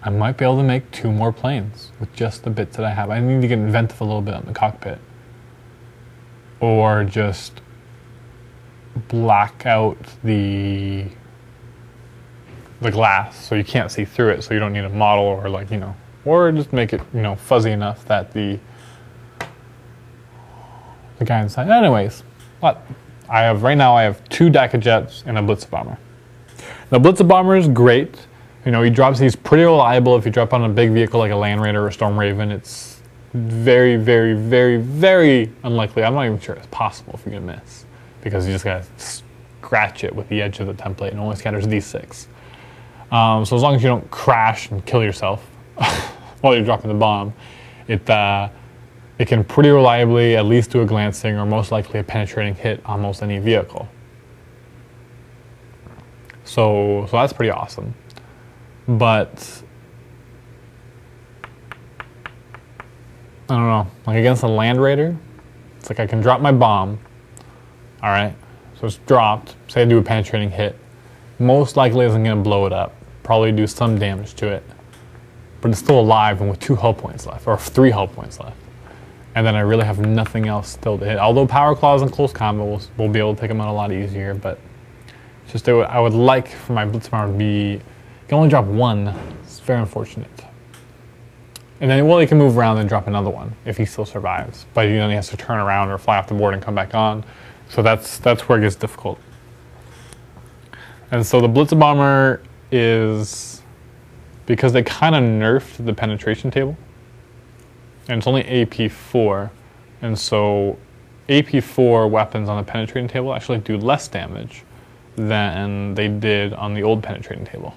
I might be able to make 2 more planes with just the bits that I have. I need to get inventive a little bit on the cockpit. Or just black out the glass so you can't see through it, so you don't need a model, or like, you know, or just make it, you know, fuzzy enough that the guy inside. Anyways, but right now I have 2 Dakka jets and a Blitzer bomber. The Blitzer bomber is great. You know, he drops. He's pretty reliable if you drop on a big vehicle like a Land Raider or a Storm Raven. It's very, very, very, very unlikely. I'm not even sure it's possible if you're gonna miss, because you just gotta scratch it with the edge of the template and only scatters D6. So as long as you don't crash and kill yourself while you're dropping the bomb, it can pretty reliably at least do a glancing or most likely a penetrating hit on most any vehicle. So that's pretty awesome. But I don't know, like against a Land Raider, it's like I can drop my bomb, all right, so it's dropped, say I do a penetrating hit, most likely isn't going to blow it up, probably do some damage to it, but it's still alive and with 2 hull points left, or 3 hull points left, and then I really have nothing else still to hit. Although Power Claws and Close Combat will be able to take them out a lot easier, but just I would like for my Blitzmark to be, you can only drop 1, it's very unfortunate. And then, well, he can move around and drop another one if he still survives. But then he has to turn around or fly off the board and come back on. So that's where it gets difficult. And so the Blitzer Bomber is, because they kind of nerfed the penetration table, and it's only AP4, and so AP4 weapons on the penetrating table actually do less damage than they did on the old penetrating table.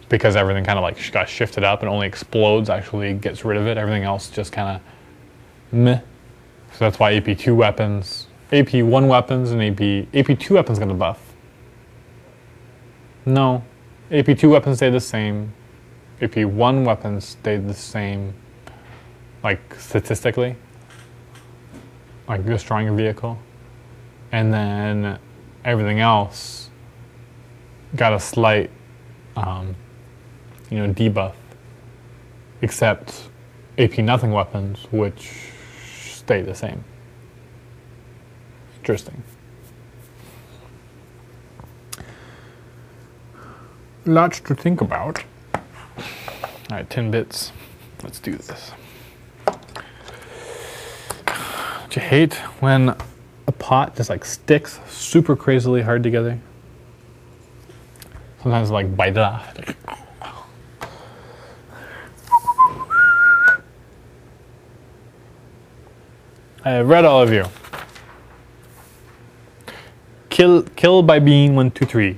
Because everything kind of like got shifted up, and only explodes actually gets rid of it. Everything else just kind of meh. So that's why AP2 weapons, AP1 weapons, and AP2 weapons got the buff. No, AP2 weapons stayed the same. AP1 weapons stayed the same, like statistically, like destroying a vehicle, and then everything else got a slight debuff, except AP nothing weapons, which stay the same. Interesting. Lots to think about. All right, 10 bits. Let's do this. Don't you hate when a pot just like sticks super crazily hard together? Sometimes like bite it off. I have read all of you. Kill by being 1, 2, 3.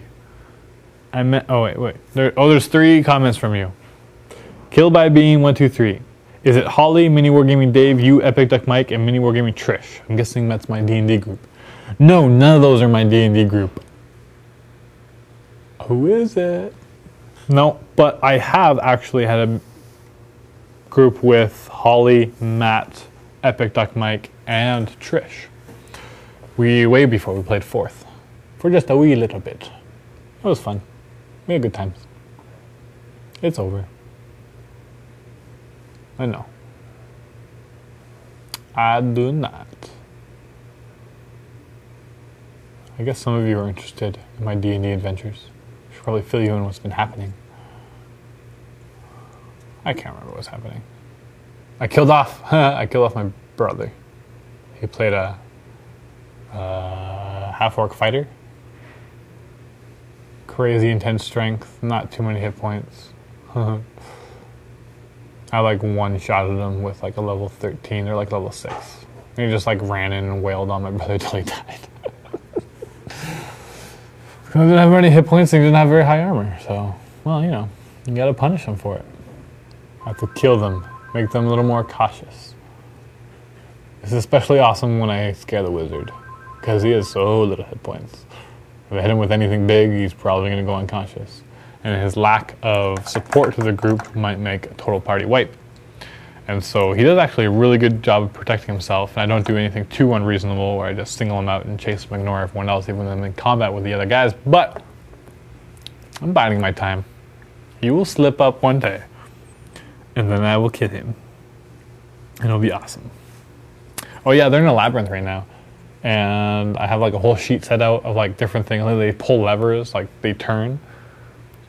I meant. Oh wait. There's 3 comments from you. Kill by being 1, 2, 3. Is it Holly, MiniWarGaming Dave, you, Epic Duck Mike, and MiniWarGaming Trish? I'm guessing that's my D&D group. No, none of those are my D&D group. Who is it? No, but I have actually had a group with Holly, Matt, Epic Duck Mike, and Trish. Way before we played 4th. For just a wee little bit. It was fun. We had good times. It's over. I know. I do not. I guess some of you are interested in my D&D adventures. I should probably fill you in what's been happening. I can't remember what's happening. I killed off my brother. He played a half-orc fighter. Crazy intense strength, not too many hit points. I like one-shotted him with like a level 13 or like level 6. And he just like ran in and wailed on my brother till he died. He didn't have any hit points and he didn't have very high armor. So, well, you know, you gotta punish him for it. I have to kill them, make them a little more cautious. This is especially awesome when I scare the wizard, because he has so little hit points. If I hit him with anything big, he's probably going to go unconscious. And his lack of support to the group might make a total party wipe. And so he does actually a really good job of protecting himself, and I don't do anything too unreasonable where I just single him out and chase him, ignore everyone else, even when I'm in combat with the other guys. But I'm biding my time. He will slip up one day. and then I will kill him. And it'll be awesome. Oh yeah, they're in a labyrinth right now. And I have like a whole sheet set out of like different things. Like they pull levers, like they turn.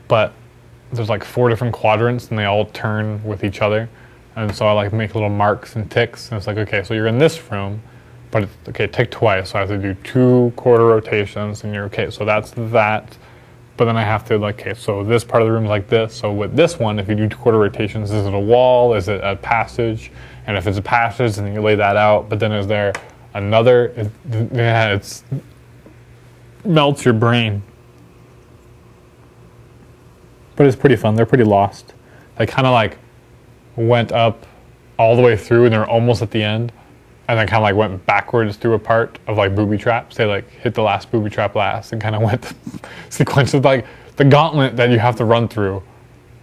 But there's like 4 different quadrants and they all turn with each other. And so I like make little marks and ticks. And it's like, okay, so you're in this room, but it's, okay, tick twice. So I have to do 2 quarter rotations and you're okay. So that's that. But then I have to like, okay, so this part of the room is like this. So with this one, if you do 2 quarter rotations, is it a wall? Is it a passage? And if it's a passage, then you lay that out. But then is there another? It's melts your brain. But it's pretty fun. They're pretty lost. They kind of like went up all the way through and they're almost at the end. And then kind of like went backwards through a part of like booby traps. They like hit the last booby trap last and kind of went sequential. Like the gauntlet that you have to run through,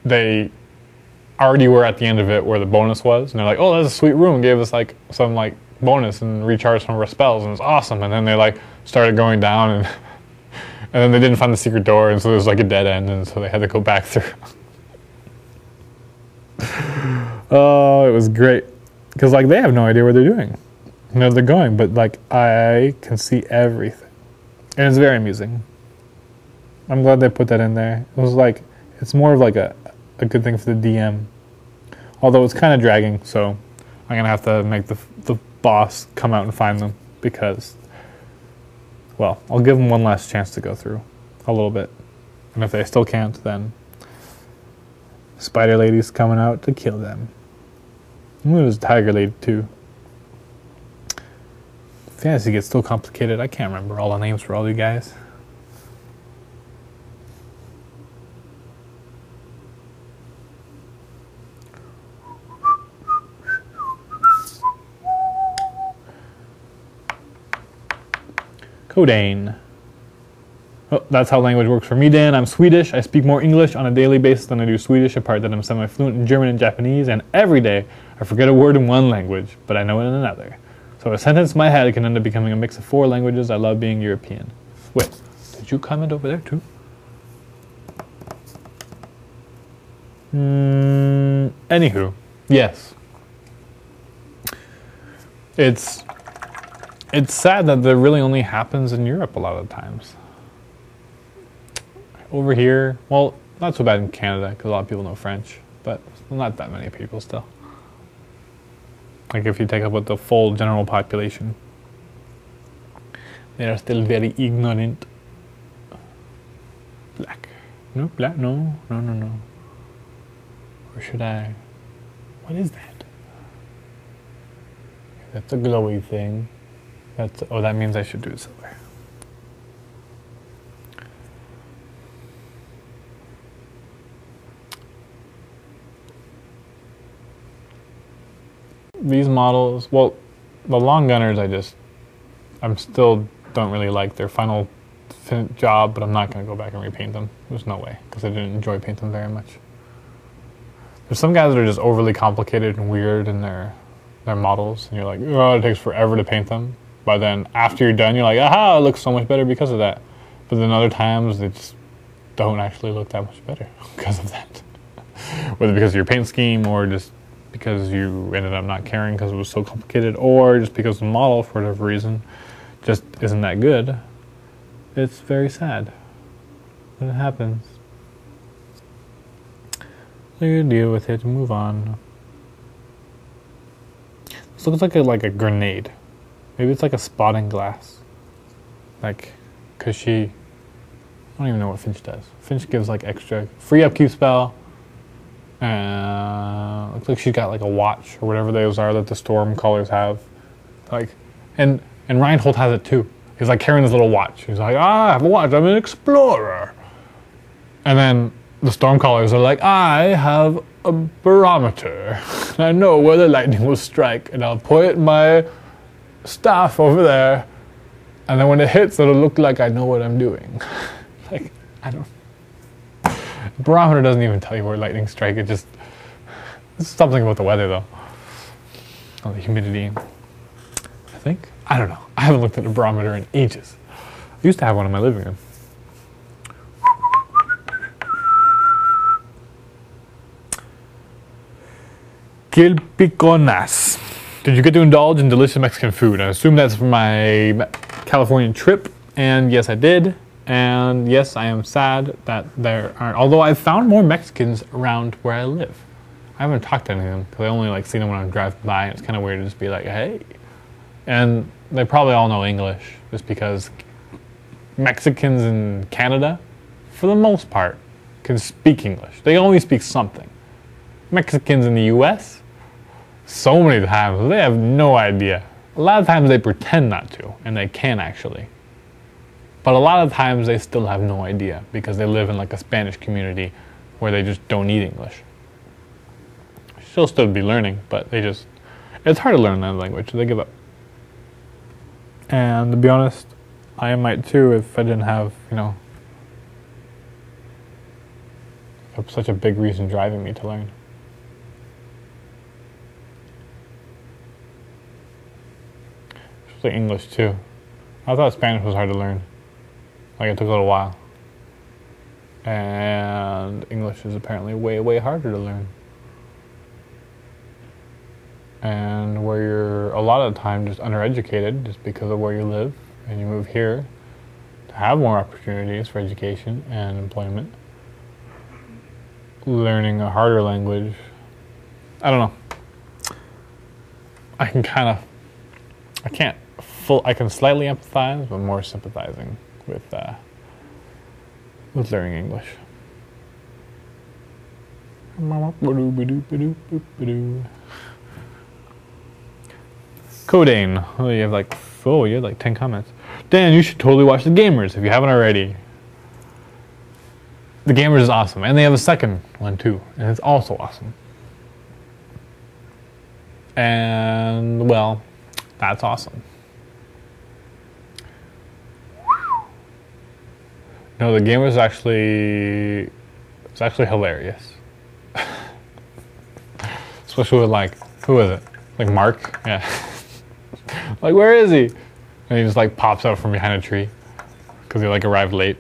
they already were at the end of it where the bonus was. And they're like, oh, that's a sweet room. Gave us like some like bonus and recharged some of our spells. And it's awesome. And then they like started going down and then they didn't find the secret door. And so there was like a dead end. And so they had to go back through. Oh, it was great. Because like they have no idea what they're doing. You know, they're going, but like I can see everything. And it's very amusing. I'm glad they put that in there. It was like, it's more of like a good thing for the DM. Although it's kind of dragging, so I'm going to have to make the boss come out and find them because, well, I'll give them one last chance to go through a little bit. And if they still can't, then Spider Lady's coming out to kill them. And there's Tiger Lady too. Fantasy gets so complicated, I can't remember all the names for all you guys. Codain. Oh, that's how language works for me, Dan. I'm Swedish. I speak more English on a daily basis than I do Swedish, apart that I'm semi-fluent in German and Japanese, and every day I forget a word in one language, but I know it in another. So a sentence in my head can end up becoming a mix of 4 languages. I love being European. Wait, did you comment over there too? Anywho, yes. It's sad that that really only happens in Europe a lot of the times. Over here, well, not so bad in Canada because a lot of people know French, but not that many people still. Like if you take up with the full general population, they are still very ignorant. Black. No, black, no. Or should I? What is that? That's a glowy thing. That's, oh, that means I should do silver. These models, well, the long gunners, I'm still don't really like their final job, but I'm not going to go back and repaint them. There's no way, because I didn't enjoy painting them very much. There's some guys that are just overly complicated and weird in their models, and you're like, oh, it takes forever to paint them. But then after you're done, you're like, aha, it looks so much better because of that. But then other times, they just don't actually look that much better because of that. Whether because of your paint scheme or just because you ended up not caring because it was so complicated, or just because the model, for whatever reason, just isn't that good. It's very sad. But it happens. So you deal with it and move on. This looks like a grenade. Maybe it's like a spotting glass. Like, cause I don't even know what Finch does. Finch gives like extra free upkeep spell. Looks like she's got like a watch or whatever those are that the storm callers have. Like, and Reinhold has it too. He's like carrying his little watch. He's like, I have a watch. I'm an explorer. And then the storm callers are like, I have a barometer. I know where the lightning will strike, and I'll put my staff over there. And then when it hits, it'll look like I know what I'm doing. Like, I don't. The barometer doesn't even tell you where lightning strike. It's something about the weather though. Oh, the humidity. I think. I don't know. I haven't looked at a barometer in ages. I used to have one in my living room. Quil piconas. Did you get to indulge in delicious Mexican food? I assume that's from my Californian trip. And yes, I did. And yes, I am sad that there aren't. Although I've found more Mexicans around where I live. I haven't talked to any of them because I only like see them when I'm driving by. And it's kind of weird to just be like, hey. And they probably all know English just because Mexicans in Canada, for the most part, can speak English. They only speak something. Mexicans in the US, so many times, they have no idea. A lot of times they pretend not to, and they can actually. But a lot of times they still have no idea because they live in like a Spanish community where they just don't need English. She'll still be learning, but they just, it's hard to learn that language, so they give up. And to be honest, I might too if I didn't have, you know, such a big reason driving me to learn. Especially English too. I thought Spanish was hard to learn. Like it took a little while. And English is apparently way, way harder to learn. And where you're a lot of the time just undereducated just because of where you live, and you move here to have more opportunities for education and employment. Learning a harder language, I don't know. I can slightly empathize, but more sympathizing with learning English. Codain. Oh, you have like 10 comments. Dan, you should totally watch The Gamers if you haven't already. The Gamers is awesome, and they have a second one too, and it's also awesome. And well, that's awesome. No, The Gamers it's actually hilarious. Especially with like, who is it? Like Mark? Yeah. Like, where is he? And he just like pops out from behind a tree because he like arrived late.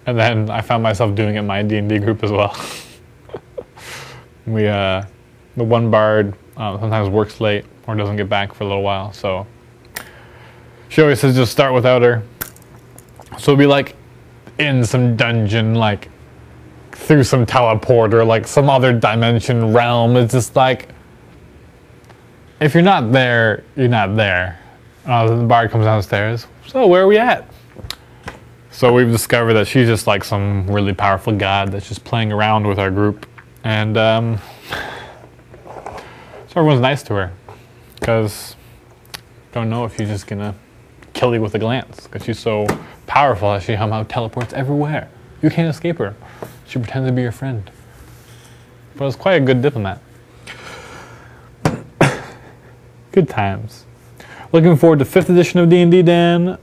And then I found myself doing it in my D&D group as well. The one bard sometimes works late or doesn't get back for a little while, so she always says just start without her. So it'll be like in some dungeon, like through some teleporter, like some other dimension realm. It's just like, if you're not there, you're not there. The bard comes downstairs. So where are we at? So we've discovered that she's just like some really powerful god that's just playing around with our group. And so everyone's nice to her. Because don't know if she's just gonna kill you with a glance. Because she's so powerful that she somehow teleports everywhere. You can't escape her. She pretends to be your friend. But it's quite a good diplomat. Good times. Looking forward to 5th edition of D&D, Dan.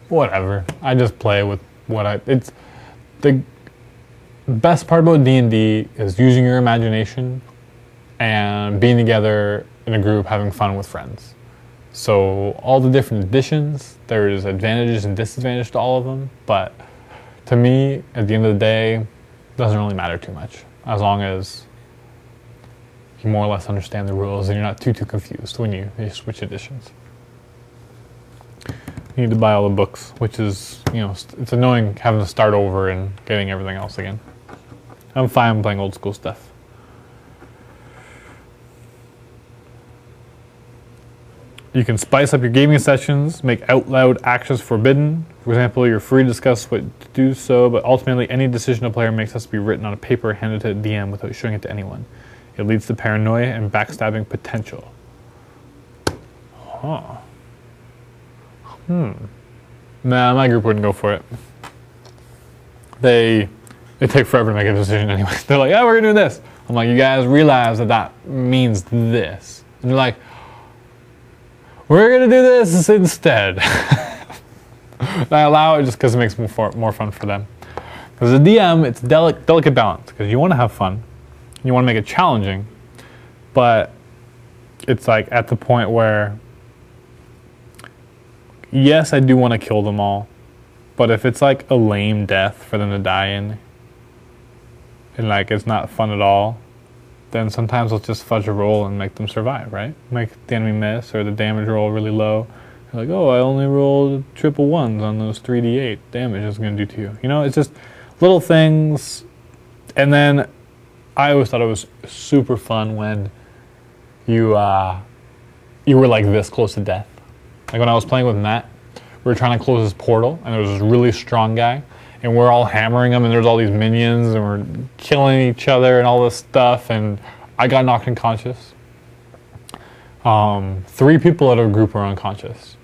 Whatever. I just play with it's the best part about D&D is using your imagination and being together in a group having fun with friends. So all the different editions, there's advantages and disadvantages to all of them, but to me, at the end of the day, it doesn't really matter too much as long as you more or less understand the rules and you're not too confused when you switch editions. You need to buy all the books, which is, it's annoying having to start over and getting everything else again. I'm fine playing old school stuff. You can spice up your gaming sessions, make out loud actions forbidden. For example, you're free to discuss what to do so, but ultimately any decision a player makes has to be written on a paper and handed to a DM without showing it to anyone. It leads to paranoia and backstabbing potential. Huh. Nah, my group wouldn't go for it. They take forever to make a decision anyway. They're like, yeah, we're gonna do this. I'm like, you guys realize that means this. And they're like, we're gonna do this instead. I allow it just because it makes more fun for them. Because the DM, it's delicate balance. Because you want to have fun. You want to make it challenging. But it's like at the point where, yes, I do want to kill them all. But if it's like a lame death for them to die in, and like it's not fun at all, then sometimes let's just fudge a roll and make them survive, right? Make the enemy miss or the damage roll really low. You're like, oh, I only rolled triple ones on those 3d8 damage it's going to do to you. You know, it's just little things. And then I always thought it was super fun when you were like this close to death. Like when I was playing with Matt, we were trying to close this portal, and there was this really strong guy, and we're all hammering him, and there's all these minions, and we're killing each other and all this stuff, and I got knocked unconscious. 3 people out of a group were unconscious,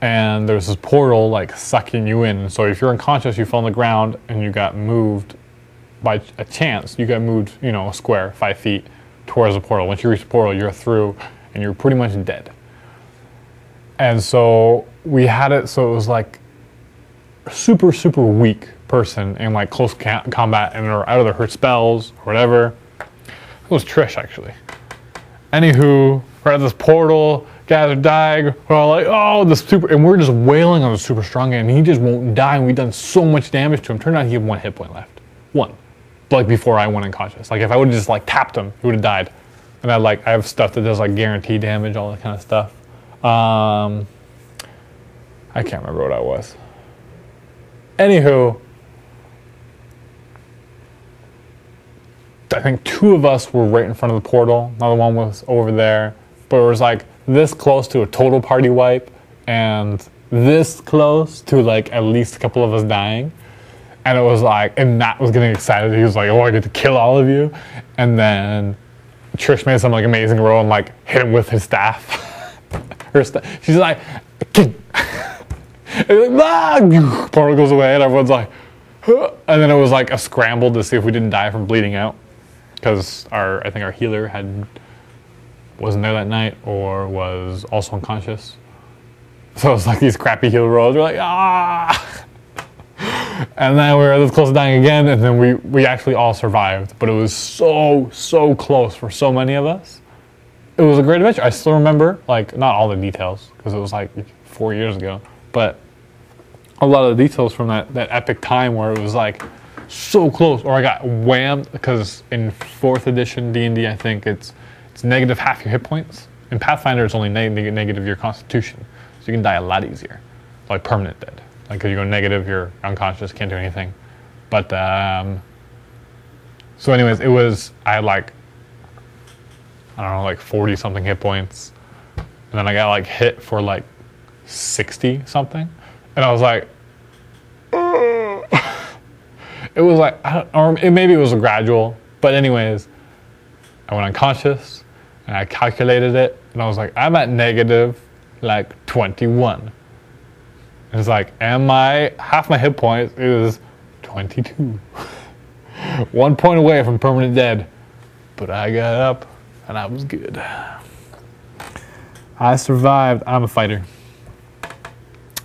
and there's this portal like sucking you in. So if you're unconscious, you fall on the ground, and you got moved by a chance. You got moved, you know, a square 5 feet towards the portal. Once you reach the portal, you're through, and you're pretty much dead. And so we had it so it was like a super, super weak person in like close combat and they're out of their hurt spells or whatever. It was Trish, actually. Anywho, we're at this portal, guys are dying, we're all like, oh, and we're just wailing on the super strong guy, and he just won't die, and we've done so much damage to him. Turned out he had 1 hit point left. 1. But like before I went unconscious. Like if I would have just like tapped him, he would have died. And I have stuff that does like guaranteed damage, all that kind of stuff. I can't remember what I was. Anywho, I think 2 of us were right in front of the portal. Another one was over there. But it was like this close to a total party wipe and this close to like at least a couple of us dying. And it was like, and Matt was getting excited. He was like, oh, I get to kill all of you. And then Trish made some like amazing roll and like hit him with his staff. She's like, and like, ah! Portal goes away and everyone's like, huh. And then it was like a scramble to see if we didn't die from bleeding out, because I think our healer wasn't there that night or was also unconscious. So it was like these crappy heal rolls. We're like, ah! And then we were this close to dying again, and then we actually all survived. But it was so close for so many of us. It was a great adventure. I still remember, like, not all the details, because it was like 4 years ago, but a lot of the details from that epic time where it was like so close. Or I got whammed, because in 4th edition D&D, I think it's negative half your hit points. In Pathfinder, it's only negative your constitution. So you can die a lot easier. Like permanent dead. Like, because you go negative, you're unconscious, can't do anything. But, so anyways, I had like, I don't know, like 40 something hit points. And then I got like hit for like 60 something. And I was like, it was like, maybe it was a gradual, but anyways, I went unconscious and I calculated it and I was like, I'm at negative like 21. And it's like, half my hit points is 22. 1 point away from permanent dead, but I got up and I was good. I survived. I'm a fighter.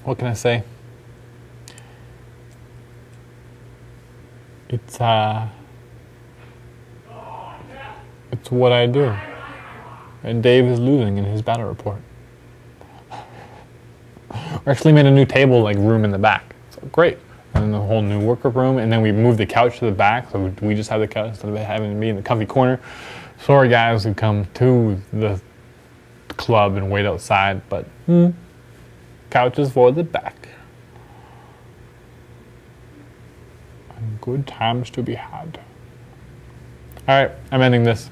What can I say? It's what I do. And Dave is losing in his battle report. We actually made a new table like room in the back. So great. And then the whole new workgroup room, and then we moved the couch to the back, so we just have the couch instead of having to be in the comfy corner. Sorry guys who come to the club and wait outside, but couches for the back. And good times to be had. Alright, I'm ending this.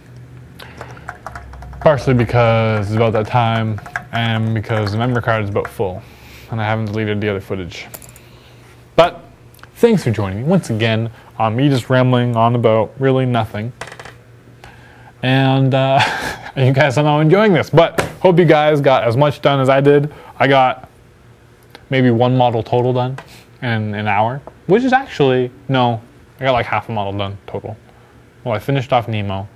Partially because it's about that time, and because the memory card is about full, and I haven't deleted the other footage. But thanks for joining me once again on me just rambling on about really nothing. And you guys are now enjoying this, but hope you guys got as much done as I did. I got maybe 1 model total done in an hour, which is actually, no, I got like half a model done total. Well, I finished off Nemo.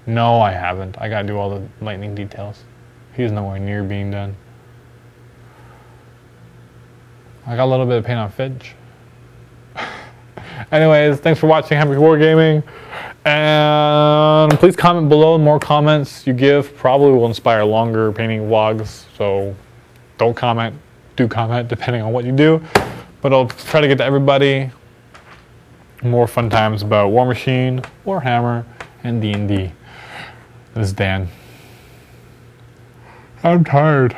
No, I haven't. I gotta do all the lightning details. He's nowhere near being done. I got a little bit of paint on Fidge. Anyways, thanks for watching MiniWarGaming. And please comment below. More comments you give probably will inspire longer painting vlogs. So don't comment, do comment depending on what you do. But I'll try to get to everybody. More fun times about War Machine, Warhammer, and D&D. This is Dan. I'm tired.